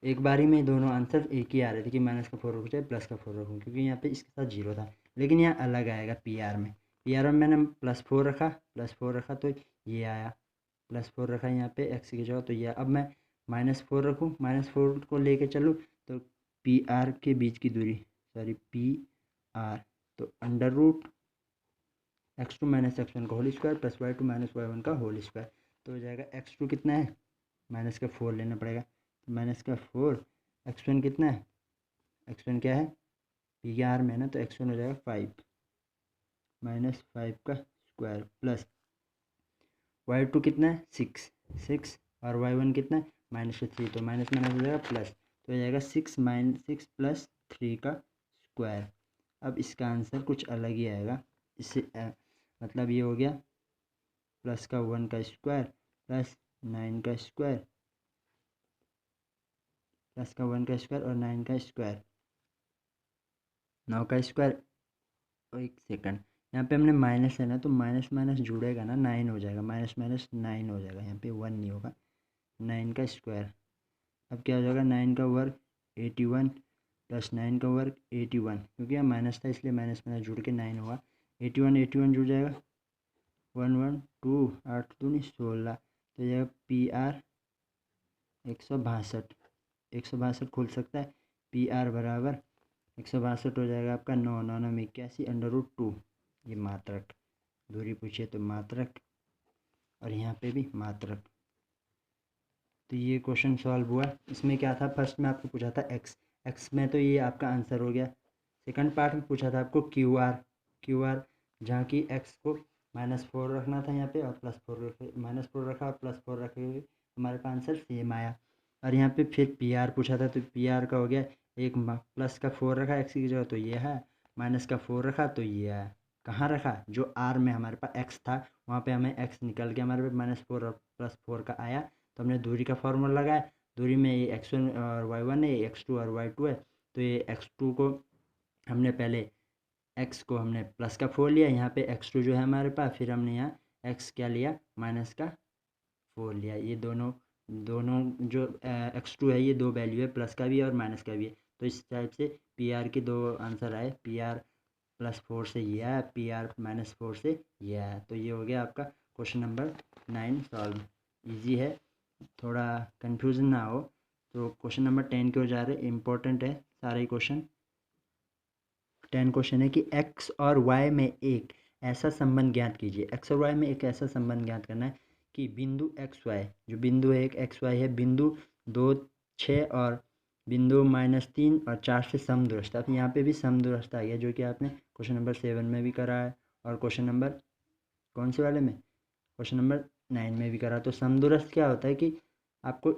[SPEAKER 1] एक बारी में दोनों आंसर एक ही आ रहे थे कि -4 रखूँ चाहे +4 रखूँ, क्योंकि यहाँ पे इसके साथ 0 था। लेकिन यहाँ अलग आएगा PR में मैंने +4 रखा तो ये आया, +4 रखा यहाँ पे x की जगह, तो ये। अब मैं -4 रखूँ, -4 को लेके चलूँ, तो PR के बीच की दूरी, PR, तो x2 माइनस x1 का whole square plus y2 minus y1 का होल स्क्वायर। तो हो जाएगा x2 कितना है, माइनस का 4 लेना पड़ेगा, तो माइनस का 4, x1 कितना है, x1 क्या है पी के आर में है ना, तो x1 हो जाएगा 5 माइनस 5 का स्क्वायर प्लस y2 कितना है 6 और y1 कितना है -3, तो माइनस माइनस हो जाएगा प्लस, तो हो जाएगा 6 प्लस 3 का स्क्वायर। अब इसका आंसर कुछ अलग ही आएगा, इससे मतलब ये हो गया प्लस का 1 का स्क्वायर प्लस 9 का स्क्वायर प्लस का 1 का स्क्वायर और 9 का स्क्वायर, 9 का स्क्वायर। एक सेकंड, यहाँ पे हमने माइनस है ना, तो माइनस माइनस जुड़ेगा ना, 9 हो जाएगा, माइनस माइनस 9 हो जाएगा, यहाँ पे 1 नहीं होगा, 9 का स्क्वायर। अब क्या हो जाएगा 9 का वर्ग 81 प्लस 9 का वर्ग 81, क्योंकि यहाँ माइनस था इसलिए माइनस माइनस जुड़ के 9 होगा, 81 जुड़ जाएगा 112 8 दूनी 16, तो जाएगा पी आर 162 खुल सकता है, पी आर बराबर 162 हो जाएगा आपका 9 9 9 81 √2, ये मात्रक, दूरी पूछिए तो मात्रक और यहाँ पे भी मात्रक। तो ये क्वेश्चन सॉल्व हुआ। इसमें क्या था, फर्स्ट में आपको पूछा था एक्स में, तो ये आपका आंसर हो गया। सेकंड पार्ट में पूछा था आपको क्यू आर, जहाँ की एक्स को -4 रखना था यहाँ पे और -4 रखा और +4 रखे हुए हमारे पास आंसर सेम आया। और यहाँ पे फिर पी आर पूछा था, तो पी आर का हो गया, एक प्लस का 4 रखा एक्स की जगह तो ये है, माइनस का 4 रखा तो ये है, कहाँ रखा, जो आर में हमारे पास एक्स था वहाँ पे हमें एक्स निकल के हमारे पास -4 और +4 का आया, तो हमने दूरी का फॉर्मूला लगाया, दूरी में ये x1 और y1 है, ये x2 और y2 है, तो ये x2 को हमने पहले x को हमने प्लस का 4 लिया, यहाँ पे x2 जो है हमारे पास, फिर हमने यहाँ x क्या लिया माइनस का 4 लिया, ये दोनों जो x2 है ये दो वैल्यू है, प्लस का भी है और माइनस का भी है, तो इस टाइप से पी आर के दो आंसर आए, पी आर +4 से ये आया, पी आर -4 से ये आया। तो ये हो गया आपका क्वेश्चन नंबर 9 सॉल्व। ईजी है, थोड़ा कन्फ्यूज़न ना हो। तो क्वेश्चन नंबर 10 के हो जा रहे, इम्पोर्टेंट है सारे ही क्वेश्चन। 10 क्वेश्चन है कि एक्स और वाई में एक ऐसा संबंध ज्ञात कीजिए। एक्स और वाई में एक ऐसा संबंध ज्ञात करना है कि बिंदु एक्स वाई, जो बिंदु है एक एक्स वाई है, बिंदु 2 6 और बिंदु -3 और 4 से समदूरस्थ। अब यहाँ पे भी समदूरस्थ आ गया, जो कि आपने क्वेश्चन नंबर 7 में भी करा है और क्वेश्चन नंबर कौन से वाले में, क्वेश्चन नंबर 9 में भी करा। तो समदूरस्थ क्या होता है कि आपको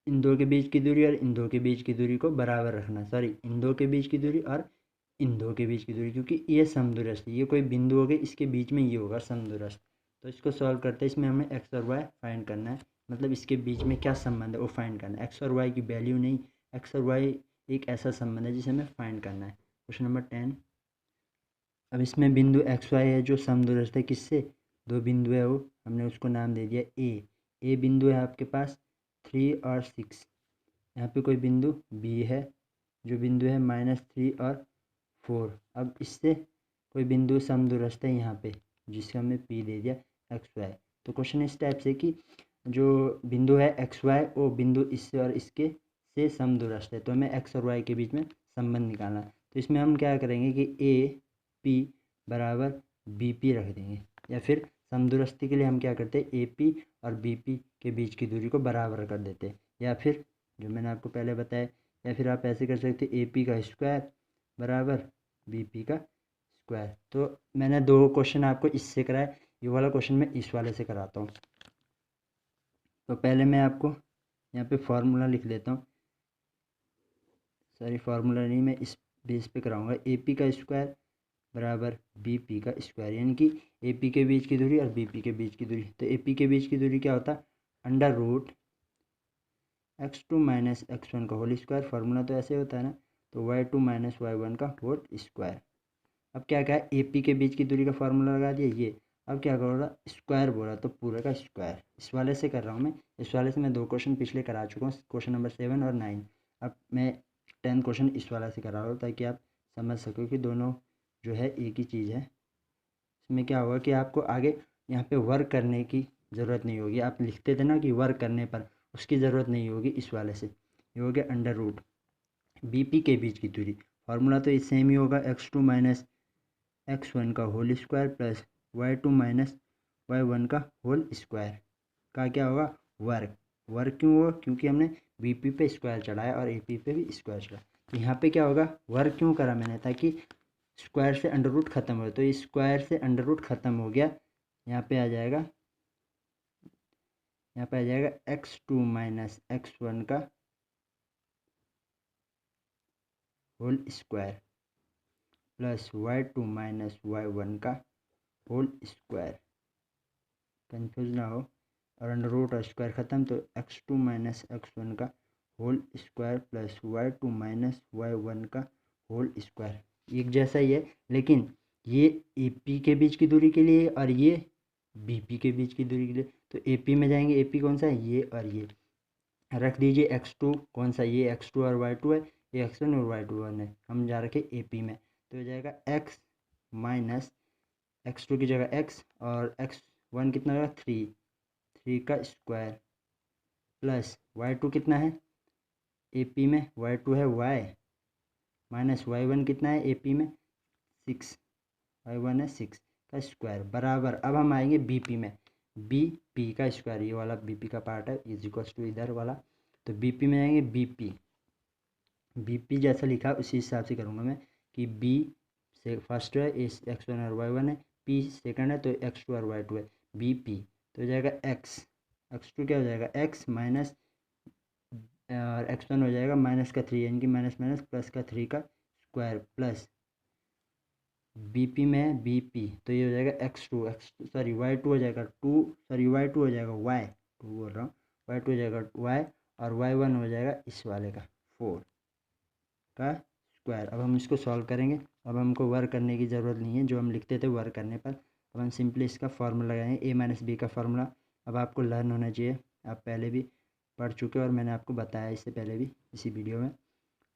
[SPEAKER 1] इन दो के बीच की दूरी और इन दो के बीच की दूरी को बराबर रखना, सॉरी इन दो के बीच की दूरी और इन दो के बीच की दूरी, क्योंकि ये समदूरस्थ, ये कोई बिंदु हो गए, इसके बीच में ये होगा समदूरस्थ। तो इसको सॉल्व करते हैं, इसमें हमें एक्स और वाई फाइंड करना है, मतलब इसके बीच में क्या संबंध है वो फाइंड करना है, एक्स और वाई की वैल्यू नहीं, एक्स और वाई एक ऐसा संबंध है जिसे हमें फाइंड करना है। Question number 10। अब इसमें बिंदु एक्स वाई है जो समदूरस्थ है किससे, दो बिंदु है, वो हमने उसको नाम दे दिया ए बिंदु है आपके पास 3 और 6, यहाँ पे कोई बिंदु बी है जो बिंदु है -3 और 4। अब इससे कोई बिंदु समदूरस्थ है यहाँ पे जिससे हमने पी दे दिया एक्स वाई। तो क्वेश्चन इस टाइप से कि जो बिंदु है एक्स वाई वो बिंदु इससे और इसके से समदूरस्थ है, तो हमें एक्स और वाई के बीच में संबंध निकालना है। तो इसमें हम क्या करेंगे कि ए पी बराबर बी पी रख देंगे, या फिर समदूरस्थी के लिए हम क्या करते हैं ए पी और बी पी के बीच की दूरी को बराबर कर देते हैं, या फिर जो मैंने आपको पहले बताया, या फिर आप ऐसे कर सकते ए पी का स्क्वायर बराबर बी पी का स्क्वायर। तो मैंने दो क्वेश्चन आपको इससे कराए, ये वाला क्वेश्चन मैं इस वाले से कराता हूँ। तो पहले मैं आपको यहाँ पे फार्मूला लिख देता हूँ, सॉरी फार्मूला नहीं, मैं इस बेस पे कराऊंगा, ए पी का स्क्वायर बराबर बी पी का स्क्वायर, यानी कि ए पी के बीच की दूरी और बी पी के बीच की दूरी। तो ए पी के बीच की दूरी क्या होता है, √x2 - x1 का होल स्क्वायर, फार्मूला तो ऐसे होता है ना, तो y2 - y1 का होल स्क्वायर। अब क्या कहा, ए पी के बीच की दूरी का फार्मूला लगा दिया ये, अब क्या करोगा स्क्वायर बोला तो पूरा का स्क्वायर, इस वाले से कर रहा हूँ मैं, इस वाले से मैं दो क्वेश्चन पिछले करा चुका हूँ, क्वेश्चन नंबर 7 और 9। अब मैं 10 क्वेश्चन इस वाला से करा रहा हूँ ताकि आप समझ सको कि दोनों जो है एक ही चीज़ है। इसमें क्या होगा कि आपको आगे यहाँ पे वर्क करने की ज़रूरत नहीं होगी, आप लिखते थे ना कि वर्क करने पर, उसकी ज़रूरत नहीं होगी इस वाले से। ये हो गया √बी के बीच की दूरी, फार्मूला तो सेम ही होगा x2 - x1 का whole square plus y2 minus y1 का होल स्क्वायर का क्या होगा वर्ग। वर्ग क्यों होगा, क्योंकि हमने बीपी पे स्क्वायर चढ़ाया और एपी पे भी स्क्वायर चढ़ाया। तो यहाँ पे क्या होगा, वर्ग क्यों करा मैंने, ताकि स्क्वायर से अंडर रूट खत्म हो। तो इस स्क्वायर से अंडर रूट खत्म हो गया, यहाँ पे आ जाएगा x2 माइनस x1 का whole square plus y2 minus y1 का होल स्क्वायर। कंफ्यूज ना हो, और अंडर रूट और स्क्वायर ख़त्म, तो x2 माइनस x1 का whole square plus y2 minus y1 का होल स्क्वायर। एक जैसा ही है, लेकिन ये AP के बीच की दूरी के लिए और ये BP के बीच की दूरी के लिए। तो AP में जाएंगे, AP कौन सा है, ये और ये रख दीजिए। x2 कौन सा, ये x2 और y2 है, ये x1 और y1 है, हम जा रखे AP में। तो हो जाएगा x माइनस x2 की जगह x और x1 कितना होगा 3 का स्क्वायर प्लस y2 कितना है AP में, y2 है y माइनस y1 कितना है AP में 6, y1 है 6 का स्क्वायर बराबर। अब हम आएंगे BP में, BP का स्क्वायर, ये वाला BP का पार्ट है इज इक्वल्स टू इधर वाला। तो BP में आएंगे BP जैसा लिखा उसी हिसाब से करूँगा मैं कि B से फर्स्ट है इस x1 और y1 है, P सेकंड है तो x2 और y2 है, BP। तो हो जाएगा x2 क्या हो जाएगा x माइनस x1 हो जाएगा माइनस का 3, यानी कि माइनस माइनस प्लस का 3 का स्क्वायर प्लस BP में BP, तो ये हो जाएगा y2 हो जाएगा y2 हो जाएगा y2 बोल रहा हूँ, y2 हो जाएगा y और y1 हो जाएगा इस वाले का 4 का स्क्वायर। अब हम इसको सॉल्व करेंगे। अब हमको वर्क करने की ज़रूरत नहीं है, जो हम लिखते थे वर्क करने पर। अब हम सिंपली इसका फार्मूला लगाएंगे, a माइनस बी का फार्मूला। अब आपको लर्न होना चाहिए, आप पहले भी पढ़ चुके और मैंने आपको बताया इससे पहले भी इसी वीडियो में।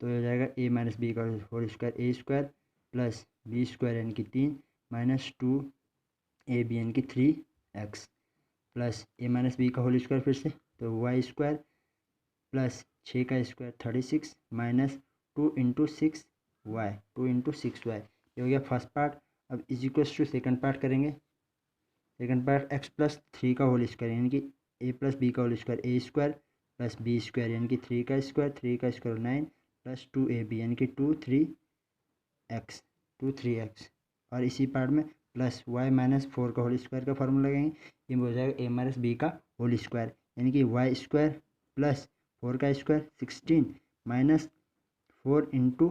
[SPEAKER 1] तो हो जाएगा a माइनस बी का whole square a square plus B square यानी कि 3 माइनस 2ab यानी कि 3x plus a minus B का होल स्क्वायर फिर से, तो y स्क्वायर प्लस 6 का स्क्वायर 36 माइनस 2 इंटू 6y, ये हो गया फर्स्ट पार्ट। अब is equals to second part करेंगे। सेकेंड पार्ट x प्लस 3 का होल स्क्वायर यानी कि a प्लस बी का whole square a square plus B square यानी कि 3 का स्क्वायर 9 प्लस 2ab यानी कि 3x और इसी पार्ट में प्लस y माइनस 4 का होल स्क्वायर का फॉर्मूला लगाएंगे। ये हो जाएगा a माइनस बी का होल स्क्वायर यानी कि y स्क्वायर प्लस 4 का स्क्वायर 16 माइनस 4 इंटू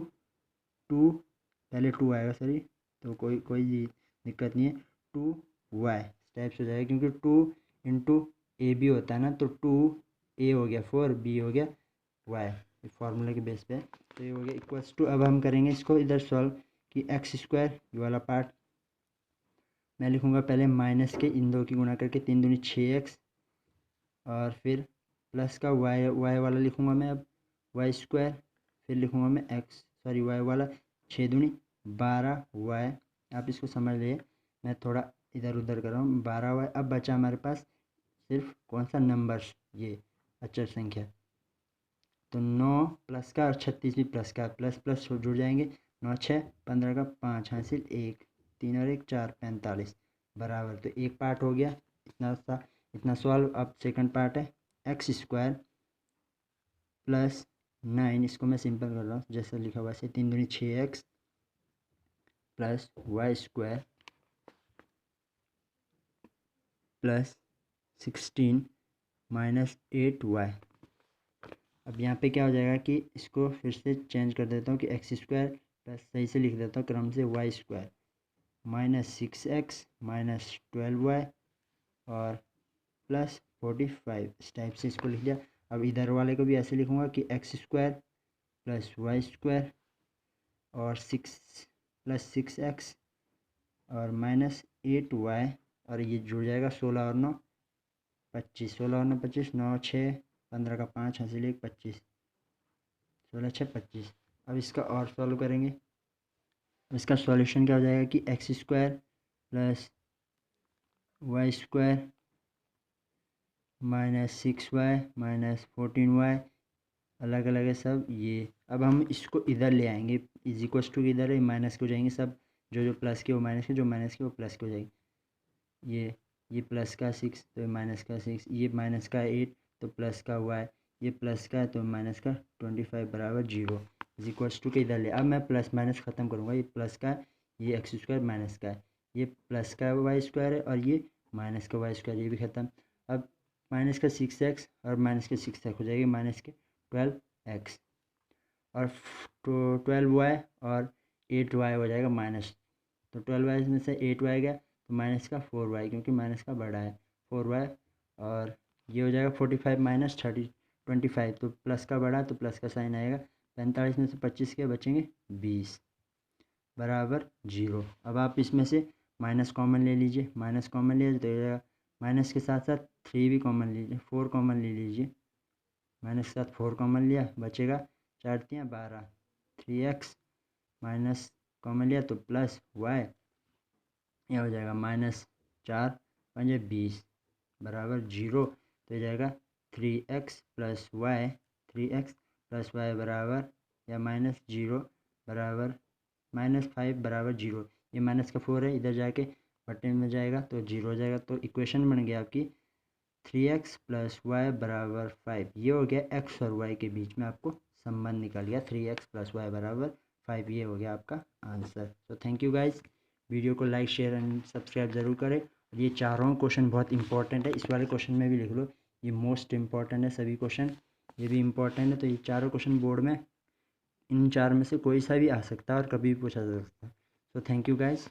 [SPEAKER 1] 2, पहले 2 आएगा सॉरी, तो कोई दिक्कत नहीं है, 2y टाइप से हो जाएगा, क्योंकि 2 इंटू ए बी होता है ना, तो 2a हो गया 4, b हो गया y, फार्मूला के बेस पे। तो ये हो गया इक्वल्स टू। अब हम करेंगे इसको इधर सॉल्व कि x स्क्वायर ये वाला पार्ट मैं लिखूँगा पहले माइनस के इन दो की गुणा करके 3 दूनी 6x और फिर प्लस का y वाला लिखूँगा मैं अब y स्क्वायर, फिर लिखूँगा मैं y वाला 6 दूनी 12y। आप इसको समझ लिए, मैं थोड़ा इधर उधर कर रहा हूँ 12y। अब बचा हमारे पास सिर्फ कौन सा नंबर्स, ये अचर संख्या, तो 9 प्लस का और 36 भी प्लस का, प्लस प्लस जुड़ जाएंगे, 9 6 15 का 5 हासिल 1 3 और 1 4 45 बराबर। तो एक पार्ट हो गया इतना सॉल्व। अब सेकंड पार्ट है x स्क्वायर प्लस 9, इसको मैं सिंपल कर रहा हूँ जैसे लिखा हुआ है 3 दूनी 6x plus y square plus 16 minus 8y। अब यहाँ पे क्या हो जाएगा कि इसको फिर से चेंज कर देता हूँ कि x स्क्वायर प्लस सही से लिख देता हूँ क्रम से y square minus 6x minus 12y और प्लस 45, इस टाइप से इसको लिख दिया। अब इधर वाले को भी ऐसे लिखूँगा कि x square plus y square और 6 प्लस 6x और माइनस 8y, और ये जुड़ जाएगा 16 और 9 25, 16 और 9 25, 9 6 15 का 5 हासिल 1 25, 16 6 25। अब इसका और सॉल्व करेंगे। इसका सॉल्यूशन क्या हो जाएगा कि x square plus y square minus 6y minus 14y, अलग अलग है सब ये। अब हम इसको इधर ले आएंगे, इज इक्वल्स टू इधर है माइनस के हो जाएंगे सब, जो प्लस के वो माइनस के, जो माइनस के वो प्लस के हो जाएंगे। ये प्लस का 6 तो ये माइनस का 6, ये माइनस का 8 तो प्लस का y, ये प्लस का है तो माइनस का 25 बराबर 0 इज इक्वल्स टू के इधर ले। अब मैं प्लस माइनस ख़त्म करूँगा, ये प्लस का है, ये एक्स स्क्वायर माइनस का है, ये प्लस का वाई स्क्वायर है और ये माइनस का वाई स्क्वायर, ये भी ख़त्म। अब माइनस का 6x और माइनस के 6x हो जाएगी माइनस के 12x और 12y और 8y हो जाएगा माइनस, तो 12y में से 8y गया तो माइनस का 4y, क्योंकि माइनस का बड़ा है 4y, और ये हो जाएगा 45 माइनस 25, तो प्लस का बड़ा तो प्लस का साइन आएगा। 45 में से 25 के बचेंगे 20 बराबर 0। अब आप इसमें से माइनस कॉमन ले लीजिए, माइनस कॉमन ले तो ये माइनस के साथ साथ 3 भी कॉमन लीजिए, 4 कॉमन ले लीजिए, माइनस के साथ 4 कॉमन लिया, बचेगा 4 तियाँ 12, 3x माइनस कॉमन लिया तो प्लस y, यह हो जाएगा माइनस 4 पंजे 20 बराबर 0, तो हो जाएगा 3x plus Y, 3x plus Y बराबर या माइनस 0 बराबर माइनस 5 बराबर 0। ये माइनस का 4 है, इधर जाके बटन में जाएगा तो 0 हो जाएगा, तो इक्वेशन बन गया आपकी 3x प्लस वाई बराबर 5। ये हो गया x और y के बीच में आपको संबंध निकल गया, 3x प्लस वाई बराबर 5, ये हो गया आपका आंसर। तो थैंक यू गाइस, वीडियो को लाइक शेयर एंड सब्सक्राइब ज़रूर करें। और ये चारों क्वेश्चन बहुत इंपॉर्टेंट है, इस वाले क्वेश्चन में भी लिख लो, ये मोस्ट इम्पॉर्टेंट है, सभी क्वेश्चन ये भी इम्पॉर्टेंट है। तो ये चारों क्वेश्चन बोर्ड में इन चार में से कोई सा भी आ सकता है और कभी भी पूछा जा सकता है। तो थैंक यू गाइस।